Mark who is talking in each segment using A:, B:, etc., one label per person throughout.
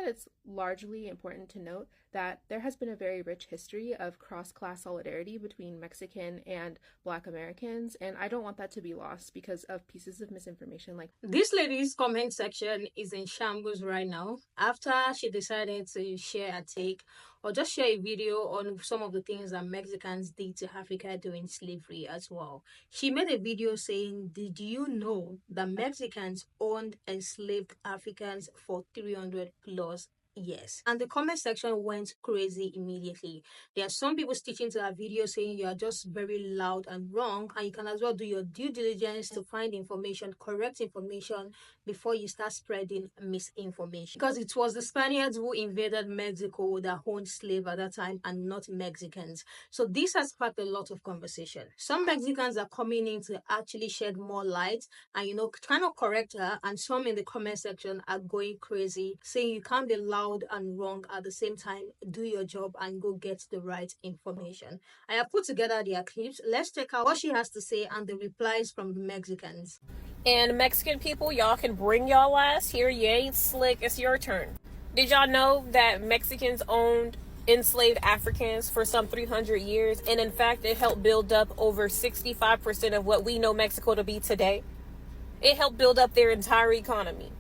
A: it's largely important to note that there has been a very rich history of cross-class solidarity between Mexican and Black Americans, and I don't want that to be lost because of pieces of misinformation like
B: This lady's comment section is in shambles right now after she decided to share a take or just share a video on some of the things that Mexicans did to Africa during slavery as well. She made a video saying, "Did you know that Mexicans owned enslaved Africans for 300 plus years?" And the comment section went crazy immediately. There are some people stitching to that video saying you are just very loud and wrong, and you can as well do your due diligence to find information, correct information, before you start spreading misinformation. Because it was the Spaniards who invaded Mexico that owned slave at that time and not Mexicans. So this has sparked a lot of conversation. Some Mexicans are coming in to actually shed more light and, kind of correct her, and some in the comment section are going crazy, saying you can't be loud and wrong at the same time. Do your job and go get the right information. I have put together their clips. Let's check out what she has to say and the replies from the Mexicans.
C: And Mexican people, y'all can bring y'all ass here. You ain't slick. It's your turn. Did y'all know that Mexicans owned enslaved Africans for some 300 years? And in fact, it helped build up over 65% of what we know Mexico to be today. It helped build up their entire economy.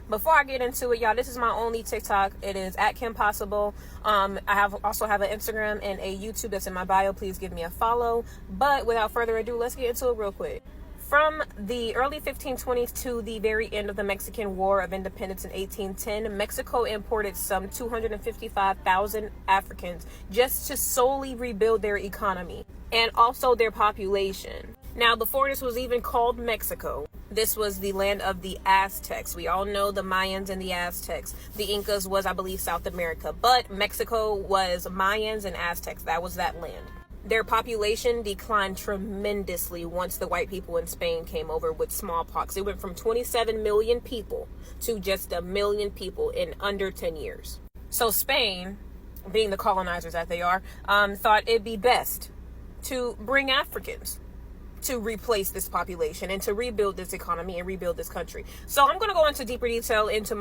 C: Before I get into it, y'all, this is my only TikTok. It is at Kim Possible. I also have an Instagram and a YouTube that's in my bio. Please give me a follow. But without further ado, let's get into it real quick. From the early 1520s to the very end of the Mexican War of Independence in 1810, Mexico imported some 255,000 Africans just to solely rebuild their economy and also their population. Now, before this was even called Mexico, this was the land of the Aztecs. We all know the Mayans and the Aztecs. The Incas was, I believe, South America, but Mexico was Mayans and Aztecs. That was that land. Their population declined tremendously once the white people in Spain came over with smallpox. It went from 27 million people to just 1 million people in under 10 years. So Spain, being the colonizers that they are, thought it'd be best to bring Africans to replace this population and to rebuild this economy and rebuild this country. So I'm going to go into deeper detail into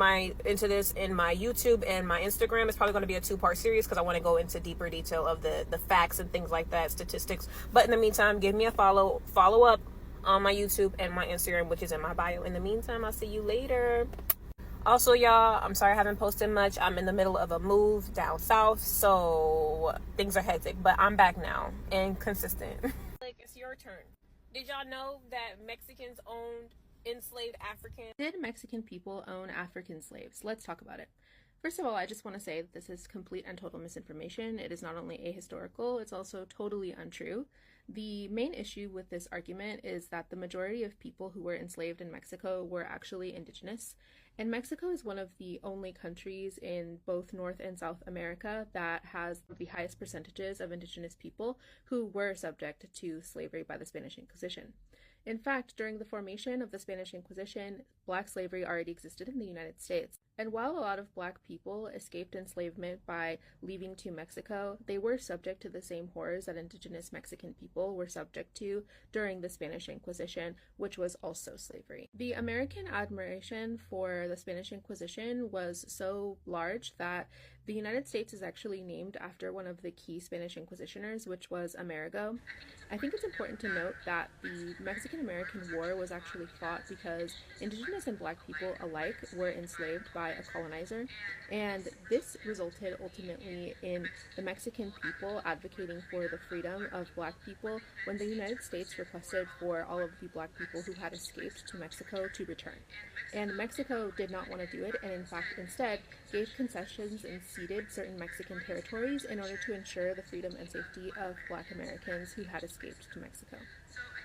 C: this in my YouTube and my Instagram. It's probably going to be a 2-part series because I want to go into deeper detail of the facts and things like that, statistics. But in the meantime, give me a follow up on my YouTube and my Instagram, which is in my bio. In the meantime, I'll see you later. Also, y'all, I'm sorry I haven't posted much. I'm in the middle of a move down south, so things are hectic, but I'm back now and consistent. Like, it's your turn. Did y'all know that Mexicans owned enslaved Africans?
A: Did Mexican people own African slaves? Let's talk about it. First of all, I just want to say that this is complete and total misinformation. It is not only ahistorical, it's also totally untrue. The main issue with this argument is that the majority of people who were enslaved in Mexico were actually indigenous. And Mexico is one of the only countries in both North and South America that has the highest percentages of indigenous people who were subject to slavery by the Spanish Inquisition. In fact, during the formation of the Spanish Inquisition, Black slavery already existed in the United States. And while a lot of Black people escaped enslavement by leaving to Mexico, they were subject to the same horrors that indigenous Mexican people were subject to during the Spanish Inquisition, which was also slavery. The American admiration for the Spanish Inquisition was so large that the United States is actually named after one of the key Spanish Inquisitioners, which was Amerigo. I think it's important to note that the Mexican-American War was actually fought because indigenous and Black people alike were enslaved by a colonizer, and this resulted ultimately in the Mexican people advocating for the freedom of Black people when the United States requested for all of the Black people who had escaped to Mexico to return. And Mexico did not want to do it, and in fact instead gave concessions and ceded certain Mexican territories in order to ensure the freedom and safety of Black Americans who had escaped to Mexico.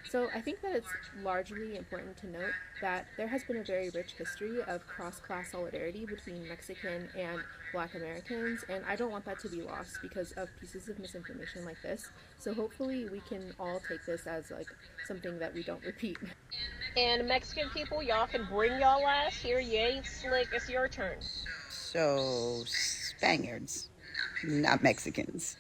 A: So I think that it's largely important to note that there has been a very rich history of cross-class solidarity between Mexican and Black Americans, and I don't want that to be lost because of pieces of misinformation like this. So hopefully we can all take this as like something that we don't repeat.
C: And Mexican people, y'all can bring y'all ass here. You ain't slick. It's your turn.
D: So, Spaniards, not Mexicans.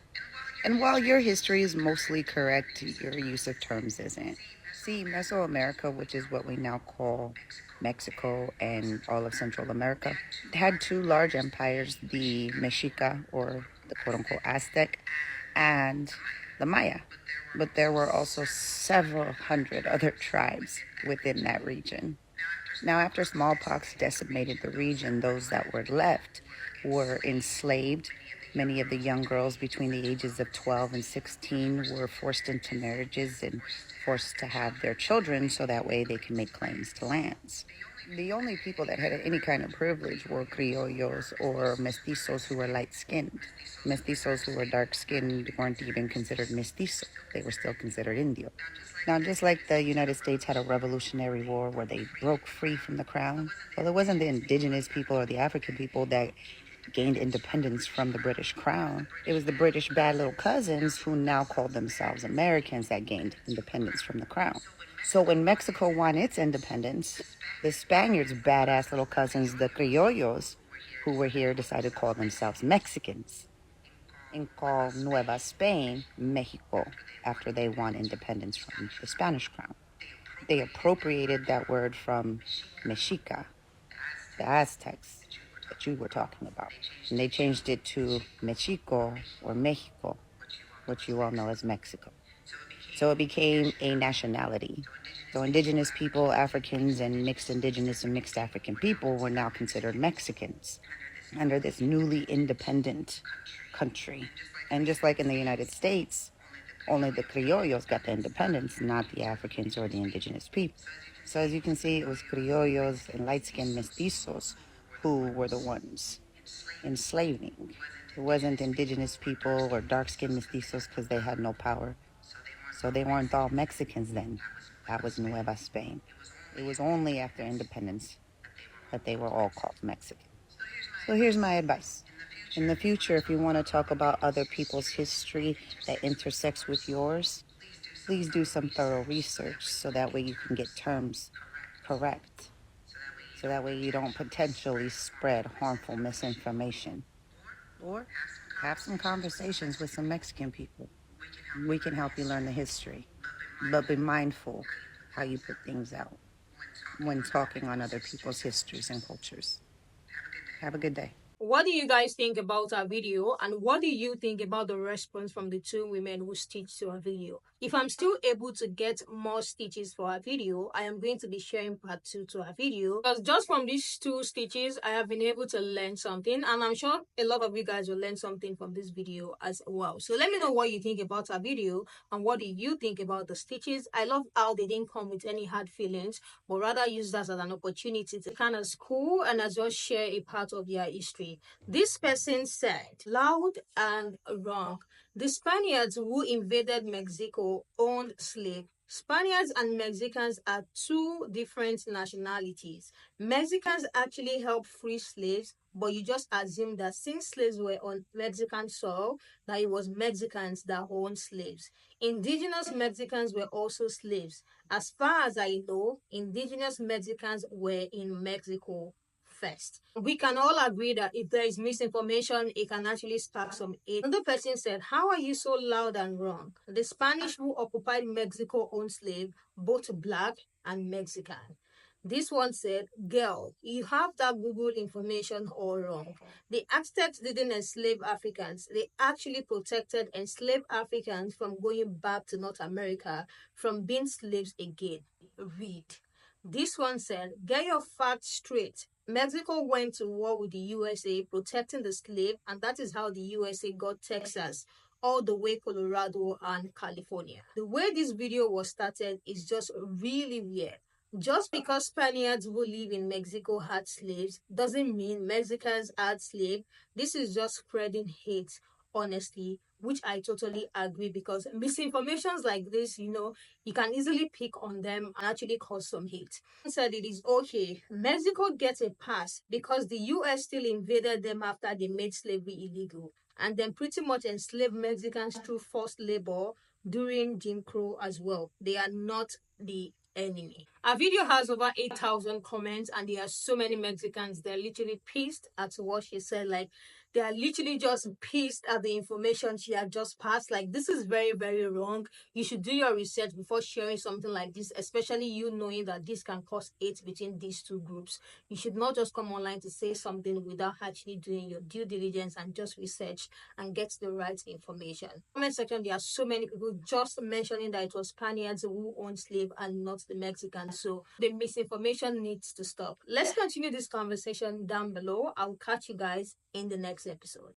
D: And while your history is mostly correct, your use of terms isn't. See, Mesoamerica, which is what we now call Mexico, and all of Central America. It had two large empires, the Mexica, or the quote unquote Aztec, and the Maya. But there were also several hundred other tribes within that region. Now, after smallpox decimated the region, those that were left were enslaved. Many of the young girls between the ages of 12 and 16 were forced into marriages and forced to have their children so that way they can make claims to lands. The only people that had any kind of privilege were criollos or mestizos who were light skinned. Mestizos who were dark skinned weren't even considered mestizo, they were still considered indio. Now, just like the United States had a revolutionary war where they broke free from the crown, well, it wasn't the indigenous people or the African people that gained independence from the British crown. It was the British bad little cousins who now called themselves Americans that gained independence from the crown. So when Mexico won its independence, the Spaniards' badass little cousins, the criollos, who were here, decided to call themselves Mexicans and call Nueva Spain Mexico after they won independence from the Spanish crown. They appropriated that word from Mexica, the Aztecs that you were talking about, and they changed it to Mexico or Mexico, which you all know as Mexico. So it became a nationality. So indigenous people, Africans, and mixed indigenous and mixed African people were now considered Mexicans under this newly independent country. And just like in the United States, only the criollos got the independence, not the Africans or the indigenous people. So as you can see, it was criollos and light-skinned mestizos who were the ones enslaving. It wasn't indigenous people or dark-skinned mestizos because they had no power. So they weren't all Mexicans then. That was Nueva Spain. It was only after independence that they were all called Mexican. So here's my advice. In the future, if you want to talk about other people's history that intersects with yours, please do some thorough research so that way you can get terms correct. So that way you don't potentially spread harmful misinformation. Or have some conversations with some Mexican people. We can help you learn the history. But be mindful how you put things out when talking on other people's histories and cultures. Have a good day.
B: What do you guys think about our video, and what do you think about the response from the two women who stitched to our video? If I'm still able to get more stitches for our video, I am going to be sharing part 2 to our video, because just from these 2 stitches I have been able to learn something, and I'm sure a lot of you guys will learn something from this video as well. So let me know what you think about our video, and what do you think about the stitches. I love how they didn't come with any hard feelings, but rather use that as an opportunity to kind of school and as well share a part of their history. This person said, loud and wrong. The Spaniards who invaded Mexico owned slaves. Spaniards and Mexicans are two different nationalities. Mexicans actually helped free slaves, but you just assume that since slaves were on Mexican soil, that it was Mexicans that owned slaves. Indigenous Mexicans were also slaves. As far as I know, indigenous Mexicans were in Mexico first. We can all agree that if there is misinformation, it can actually spark some hate. Another person said, how are you so loud and wrong? The Spanish who occupied Mexico owned slaves, both black and Mexican. This one said, girl, you have that Google information all wrong. The Aztecs didn't enslave Africans. They actually protected enslaved Africans from going back to North America, from being slaves again. Read. This one said, get your facts straight. Mexico went to war with the USA, protecting the slave, and that is how the USA got Texas, all the way Colorado and California. The way this video was started is just really weird. Just because Spaniards who live in Mexico had slaves doesn't mean Mexicans had slaves. This is just spreading hate, honestly, which I totally agree, because misinformations like this, you can easily pick on them and actually cause some hate. Said it is okay. Mexico gets a pass because the US still invaded them after they made slavery illegal, and then pretty much enslaved Mexicans through forced labor during Jim Crow as well. They are not the enemy. Our video has over 8,000 comments, and there are so many Mexicans. They're literally pissed at what she said. Like, they are literally just pissed at the information she had just passed. Like, this is very, very wrong. You should do your research before sharing something like this, especially you knowing that this can cause hate between these two groups. You should not just come online to say something without actually doing your due diligence and just research and get the right information. Comment section, there are so many people just mentioning that it was Spaniards who owned slaves and not the Mexicans. So the misinformation needs to stop. Let's continue this conversation down below. I'll catch you guys in the next episode.